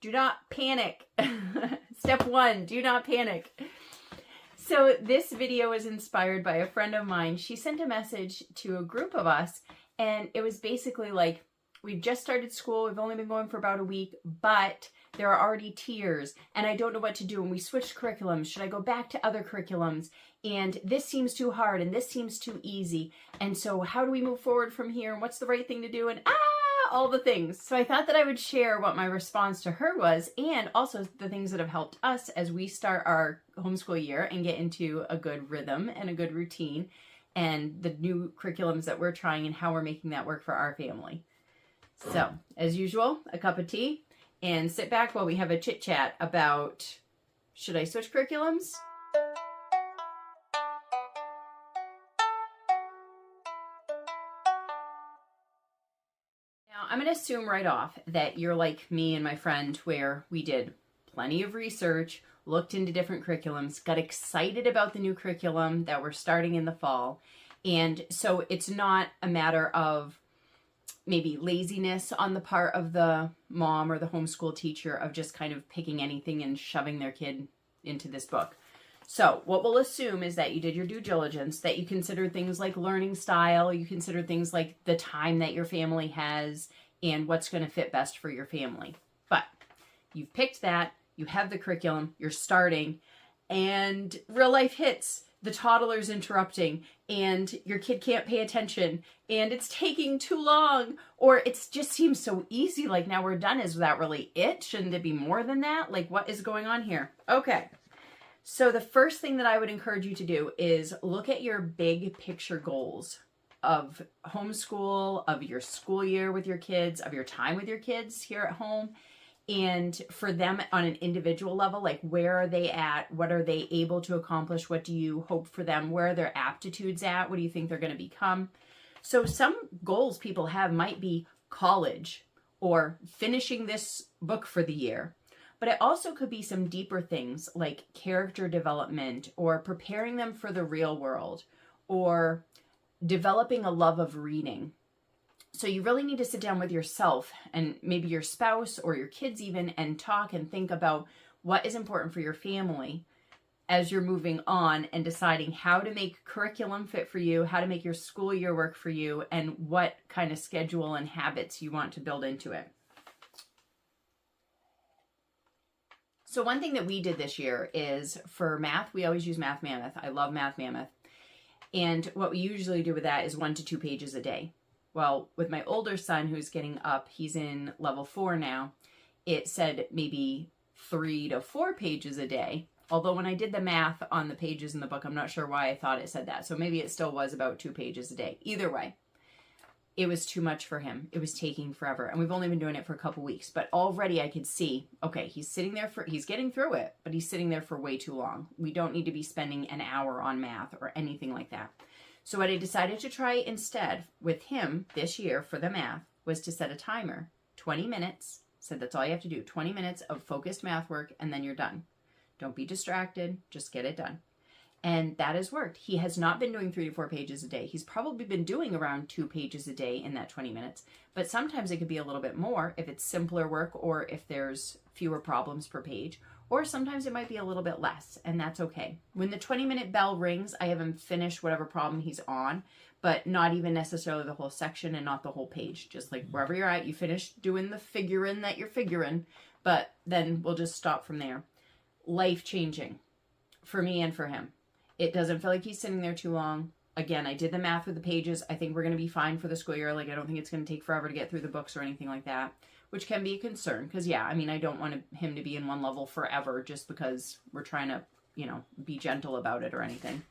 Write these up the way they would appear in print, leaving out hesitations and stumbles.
Do not panic. Step 1, do not panic. So this video was inspired by a friend of mine. She sent a message to a group of us, and it was basically like, we've just started school, we've only been going for about a week, but there are already tiers, and I don't know what to do, and we switched curriculums. Should I go back to other curriculums? And this seems too hard, and this seems too easy. And so how do we move forward from here? And what's the right thing to do? And all the things. So I thought that I would share what my response to her was, and also the things that have helped us as we start our homeschool year and get into a good rhythm and a good routine, and the new curriculums that we're trying and how we're making that work for our family. So, as usual, a cup of tea, and sit back while we have a chit chat about, should I switch curriculums? Now, I'm going to assume right off that you're like me and my friend, where we did plenty of research, looked into different curriculums, got excited about the new curriculum that we're starting in the fall. And so it's not a matter of maybe laziness on the part of the mom or the homeschool teacher of just kind of picking anything and shoving their kid into this book. So what we'll assume is that you did your due diligence, that you considered things like learning style, you considered things like the time that your family has and what's going to fit best for your family. But you've picked that, you have the curriculum, you're starting, and real life hits. The toddler's interrupting, and your kid can't pay attention, and it's taking too long, or it just seems so easy, like now we're done. Is that really it? Shouldn't it be more than that? Like, what is going on here? Okay, so the first thing that I would encourage you to do is look at your big picture goals of homeschool, of your school year with your kids, of your time with your kids here at home. And for them on an individual level, like, where are they at? What are they able to accomplish? What do you hope for them? Where are their aptitudes at? What do you think they're going to become? So some goals people have might be college or finishing this book for the year. But it also could be some deeper things like character development, or preparing them for the real world, or developing a love of reading. So you really need to sit down with yourself and maybe your spouse or your kids even, and talk and think about what is important for your family as you're moving on and deciding how to make curriculum fit for you, how to make your school year work for you, and what kind of schedule and habits you want to build into it. So one thing that we did this year is, for math, we always use Math Mammoth. I love Math Mammoth. And what we usually do with that is 1 to 2 pages a day. Well, with my older son who's getting up, he's in level 4 now, it said maybe 3 to 4 pages a day. Although when I did the math on the pages in the book, I'm not sure why I thought it said that. So maybe it still was about 2 pages a day. Either way, it was too much for him. It was taking forever. And we've only been doing it for a couple weeks. But already I could see, okay, he's sitting there he's getting through it, but he's sitting there for way too long. We don't need to be spending an hour on math or anything like that. So what I decided to try instead with him this year for the math was to set a timer, 20 minutes. Said that's all you have to do, 20 minutes of focused math work, and then you're done. Don't be distracted, just get it done. And that has worked. He has not been doing 3 to 4 pages a day. He's probably been doing around 2 pages a day in that 20 minutes. But sometimes it could be a little bit more if it's simpler work, or if there's fewer problems per page. Or sometimes it might be a little bit less, and that's okay. When the 20-minute bell rings, I have him finish whatever problem he's on, but not even necessarily the whole section and not the whole page. Just like wherever you're at, you finish doing the figuring that you're figuring, but then we'll just stop from there. Life-changing for me and for him. It doesn't feel like he's sitting there too long. Again, I did the math with the pages. I think we're going to be fine for the school year. Like, I don't think it's going to take forever to get through the books or anything like that, which can be a concern. Because, yeah, I mean, I don't want him to be in one level forever just because we're trying to, be gentle about it or anything.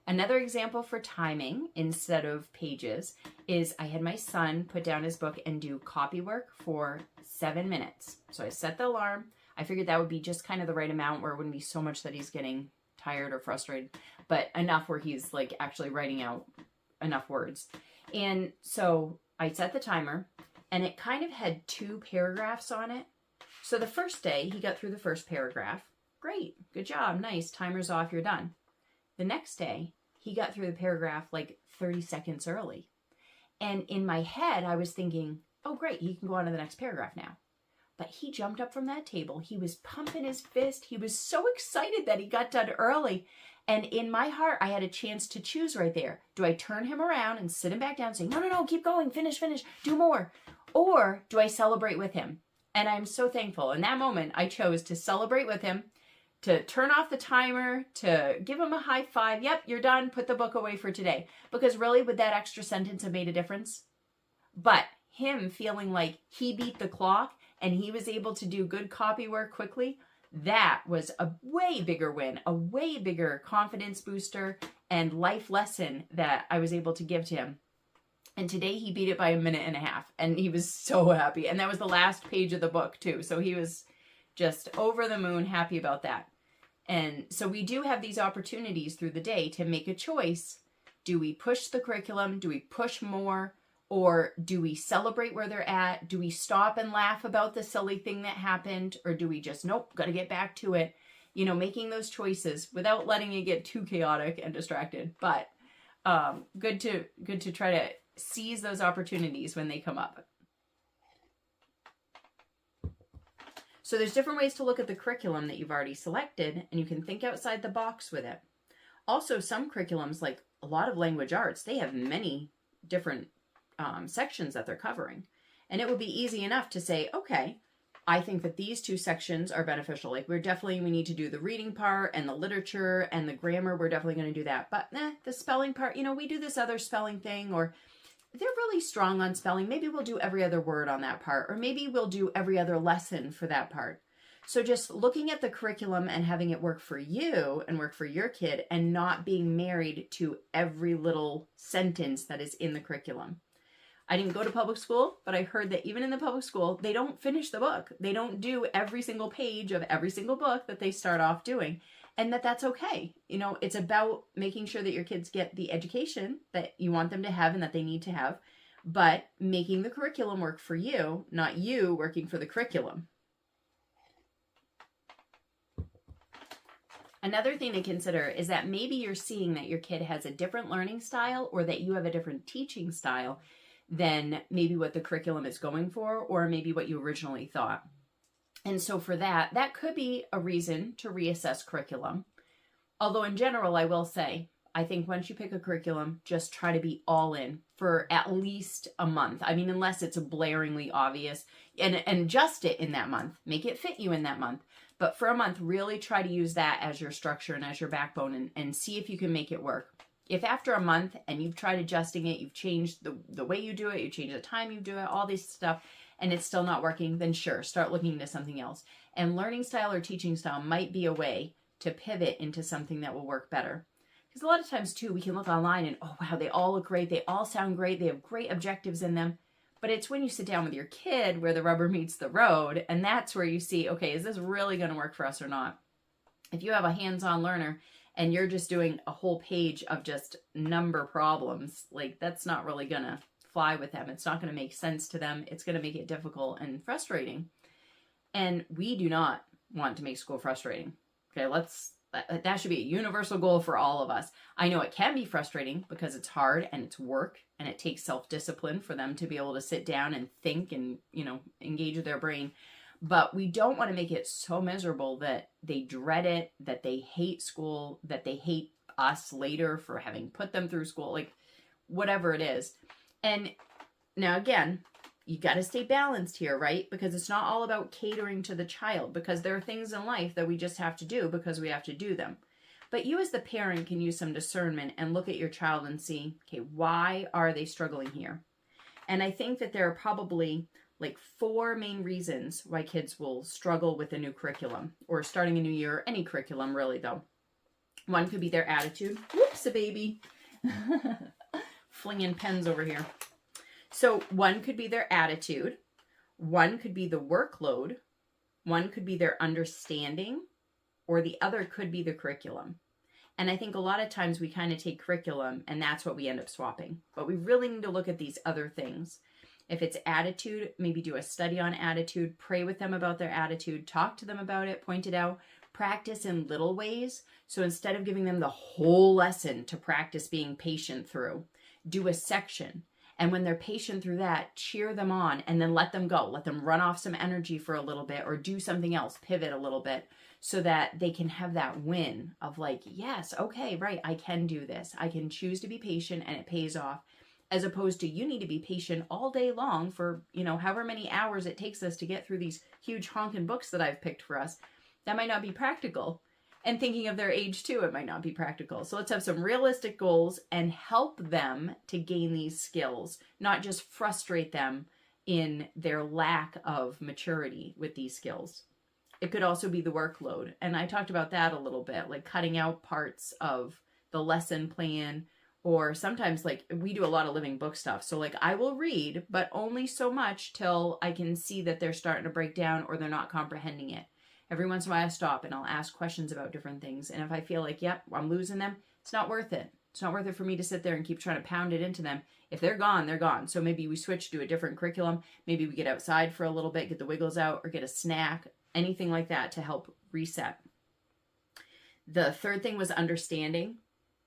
Another example for timing instead of pages is I had my son put down his book and do copy work for 7 minutes. So I set the alarm. I figured that would be just kind of the right amount where it wouldn't be so much that he's getting tired or frustrated, but enough where he's like actually writing out enough words. And so I set the timer, and it kind of had 2 paragraphs on it. So the first day he got through the first paragraph. Great, good job, nice, timer's off, you're done. The next day he got through the paragraph like 30 seconds early. And in my head I was thinking, oh great, he can go on to the next paragraph now. But he jumped up from that table. He was pumping his fist. He was so excited that he got done early. And in my heart, I had a chance to choose right there. Do I turn him around and sit him back down and say, no, keep going, finish, do more? Or do I celebrate with him? And I'm so thankful. In that moment, I chose to celebrate with him, to turn off the timer, to give him a high five. Yep, you're done. Put the book away for today. Because really, would that extra sentence have made a difference? But him feeling like he beat the clock and he was able to do good copy work quickly, that was a way bigger win, a way bigger confidence booster and life lesson that I was able to give to him. And today he beat it by 1.5 minutes, and he was so happy. And that was the last page of the book too. So he was just over the moon happy about that. And so we do have these opportunities through the day to make a choice. Do we push the curriculum? Do we push more? Or do we celebrate where they're at? Do we stop and laugh about the silly thing that happened? Or do we just, nope, got to get back to it? You know, making those choices without letting it get too chaotic and distracted. But good to try to seize those opportunities when they come up. So there's different ways to look at the curriculum that you've already selected, and you can think outside the box with it. Also, some curriculums, like a lot of language arts, they have many different sections that they're covering. And it would be easy enough to say, okay, I think that these 2 sections are beneficial. Like we need to do the reading part and the literature and the grammar. We're definitely going to do that. But the spelling part, we do this other spelling thing, or they're really strong on spelling. Maybe we'll do every other word on that part, or maybe we'll do every other lesson for that part. So just looking at the curriculum and having it work for you and work for your kid, and not being married to every little sentence that is in the curriculum. I didn't go to public school, but I heard that even in the public school, they don't finish the book. They don't do every single page of every single book that they start off doing. And that's okay. It's about making sure that your kids get the education that you want them to have and that they need to have, but making the curriculum work for you, not you working for the curriculum. Another thing to consider is that maybe you're seeing that your kid has a different learning style, or that you have a different teaching style than maybe what the curriculum is going for, or maybe what you originally thought. And so for that could be a reason to reassess curriculum. Although in general, I will say, I think once you pick a curriculum, just try to be all in for at least a month. I mean, unless it's blaringly obvious, and adjust it in that month. Make it fit you in that month. But for a month, really try to use that as your structure and as your backbone, and see if you can make it work. If after a month and you've tried adjusting it, you've changed the way you do it, you change the time you do it, all this stuff, and it's still not working, then sure, start looking into something else. And learning style or teaching style might be a way to pivot into something that will work better. Because a lot of times too, we can look online and, oh wow, they all look great, they all sound great, they have great objectives in them. But it's when you sit down with your kid where the rubber meets the road, and that's where you see, okay, is this really going to work for us or not? If you have a hands-on learner and you're just doing a whole page of just number problems, like that's not really going to fly with them. It's not going to make sense to them. It's going to make it difficult and frustrating. And we do not want to make school frustrating. Okay, that should be a universal goal for all of us. I know it can be frustrating because it's hard and it's work and it takes self-discipline for them to be able to sit down and think and, engage with their brain. But we don't want to make it so miserable that they dread it, that they hate school, that they hate us later for having put them through school, like whatever it is. And now again, you got to stay balanced here, right? Because it's not all about catering to the child, because there are things in life that we just have to do because we have to do them. But you as the parent can use some discernment and look at your child and see, okay, why are they struggling here? And I think that there are probably like 4 main reasons why kids will struggle with a new curriculum, or starting a new year, or any curriculum really though. One could be their attitude. Whoops, a baby. Flinging pens over here. So one could be their attitude. One could be the workload. One could be their understanding, or the other could be the curriculum. And I think a lot of times we kind of take curriculum and that's what we end up swapping. But we really need to look at these other things. If it's attitude, maybe do a study on attitude, pray with them about their attitude, talk to them about it, point it out, practice in little ways. So instead of giving them the whole lesson to practice being patient through, do a section. And when they're patient through that, cheer them on and then let them go. Let them run off some energy for a little bit or do something else, pivot a little bit so that they can have that win of like, yes, okay, right, I can do this. I can choose to be patient and it pays off. As opposed to you need to be patient all day long for, however many hours it takes us to get through these huge honking books that I've picked for us. That might not be practical. And thinking of their age too, it might not be practical. So let's have some realistic goals and help them to gain these skills, not just frustrate them in their lack of maturity with these skills. It could also be the workload. And I talked about that a little bit, like cutting out parts of the lesson plan, or sometimes like we do a lot of living book stuff. So like I will read, but only so much till I can see that they're starting to break down or they're not comprehending it. Every once in a while I stop and I'll ask questions about different things. And if I feel like, yep, I'm losing them, it's not worth it. It's not worth it for me to sit there and keep trying to pound it into them. If they're gone, they're gone. So maybe we switch to a different curriculum. Maybe we get outside for a little bit, get the wiggles out, or get a snack, anything like that to help reset. The third thing was understanding.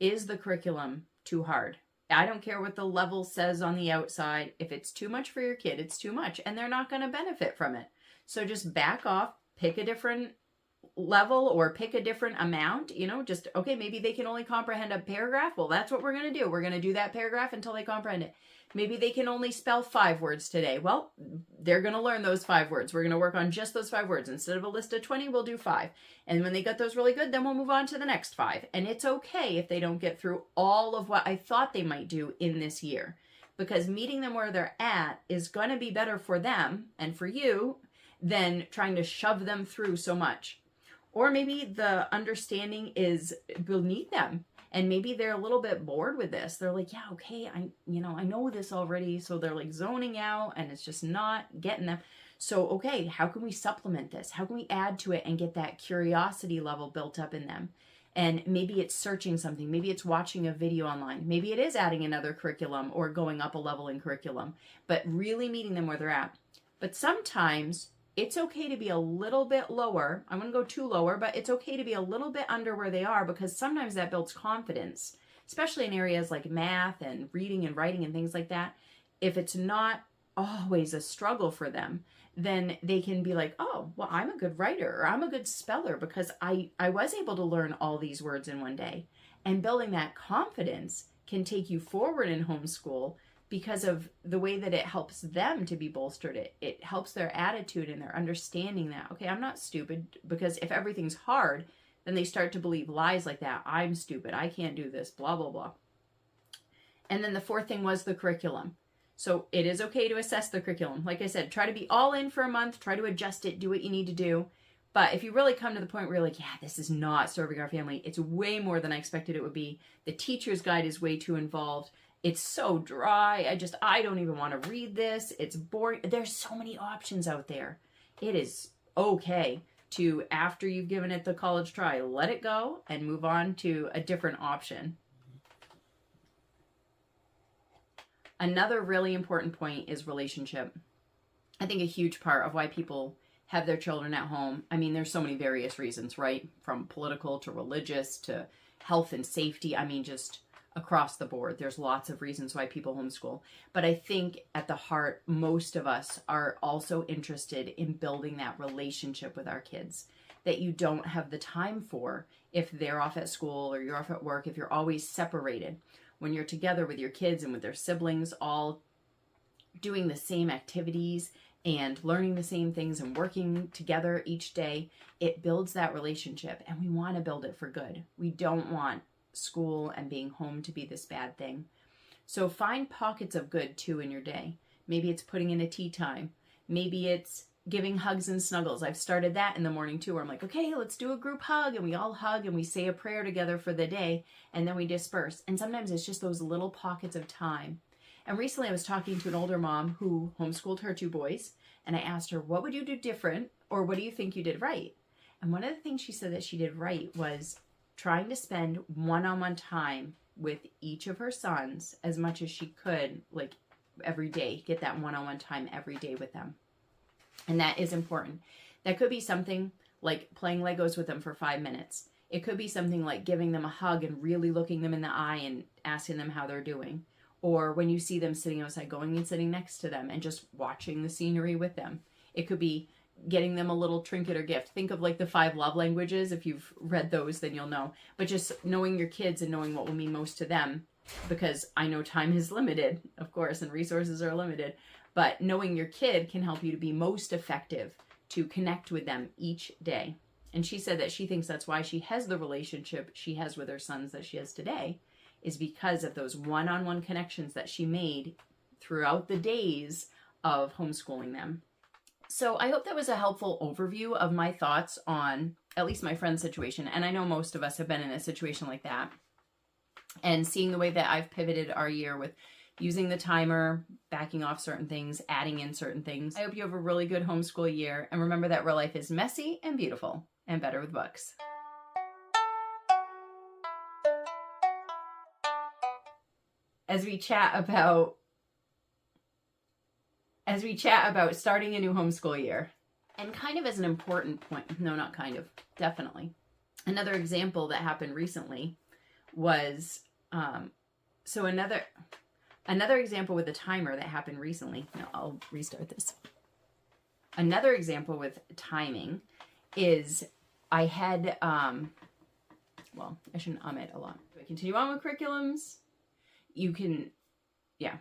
Is the curriculum too hard? I don't care what the level says on the outside. If it's too much for your kid, it's too much, and they're not going to benefit from it. So just back off, pick a different level or pick a different amount, just, okay, maybe they can only comprehend a paragraph. Well, that's what we're going to do. We're going to do that paragraph until they comprehend it. Maybe they can only spell 5 words today. Well, they're going to learn those 5 words. We're going to work on just those 5 words. Instead of a list of 20, we'll do 5. And when they get those really good, then we'll move on to the next 5. And it's okay if they don't get through all of what I thought they might do in this year, because meeting them where they're at is going to be better for them and for you than trying to shove them through so much. Or maybe the understanding is we'll need them. And maybe they're a little bit bored with this. They're like, yeah, okay, I know this already. So they're like zoning out and it's just not getting them. So, okay, how can we supplement this? How can we add to it and get that curiosity level built up in them? And maybe it's searching something. Maybe it's watching a video online. Maybe it is adding another curriculum or going up a level in curriculum, but really meeting them where they're at. But sometimes it's okay to be a little bit lower. I wouldn't go too lower, but it's okay to be a little bit under where they are, because sometimes that builds confidence, especially in areas like math and reading and writing and things like that. If it's not always a struggle for them, then they can be like, oh, well, I'm a good writer or I'm a good speller because I was able to learn all these words in one day. And building that confidence can take you forward in homeschool, because of the way that it helps them to be bolstered. It helps their attitude and their understanding that, okay, I'm not stupid, because if everything's hard, then they start to believe lies like that. I'm stupid. I can't do this, blah, blah, blah. And then the fourth thing was the curriculum. So it is okay to assess the curriculum. Like I said, try to be all in for a month, try to adjust it, do what you need to do. But if you really come to the point where you're like, yeah, this is not serving our family, it's way more than I expected it would be. The teacher's guide is way too involved. It's so dry. I don't even want to read this. It's boring. There's so many options out there. It is okay to, after you've given it the college try, let it go and move on to a different option. Another really important point is relationship. I think a huge part of why people have their children at home, I mean, there's so many various reasons, right? From political to religious to health and safety. I mean, just across the board. There's lots of reasons why people homeschool. But I think at the heart, most of us are also interested in building that relationship with our kids that you don't have the time for if they're off at school or you're off at work, if you're always separated. When you're together with your kids and with their siblings, all doing the same activities and learning the same things and working together each day, it builds that relationship, and we want to build it for good. We don't want school and being home to be this bad thing. So find pockets of good too in your day. Maybe it's putting in a tea time. Maybe it's giving hugs and snuggles. I've started that in the morning too, where I'm like, okay, let's do a group hug, and we all hug and we say a prayer together for the day, and then we disperse. And sometimes it's just those little pockets of time. And recently I was talking to an older mom who homeschooled her 2 boys, and I asked her, what would you do different, or what do you think you did right? And one of the things she said that she did right was trying to spend one-on-one time with each of her sons as much as she could, like every day, get that one-on-one time every day with them. And that is important. That could be something like playing Legos with them for 5 minutes. It could be something like giving them a hug and really looking them in the eye and asking them how they're doing. or when you see them sitting outside, going and sitting next to them and just watching the scenery with them. It could be getting them a little trinket or gift. Think of like the 5 love languages. If you've read those, then you'll know. But just knowing your kids and knowing what will mean most to them, because I know time is limited, of course, and resources are limited, but knowing your kid can help you to be most effective to connect with them each day. And she said that she thinks that's why she has the relationship she has with her sons that she has today, is because of those one-on-one connections that she made throughout the days of homeschooling them. So I hope that was a helpful overview of my thoughts on at least my friend's situation. And I know most of us have been in a situation like that. And seeing the way that I've pivoted our year with using the timer, backing off certain things, adding in certain things. I hope you have a really good homeschool year. And remember that real life is messy and beautiful and better with books. As we chat about starting a new homeschool year, and kind of as an important point, no, not kind of, definitely. Another example that happened recently was, another example with the timer that happened recently. No, I'll restart this. Another example with timing is I had, I shouldn't it a lot. Do I continue on with curriculums? You can, yeah.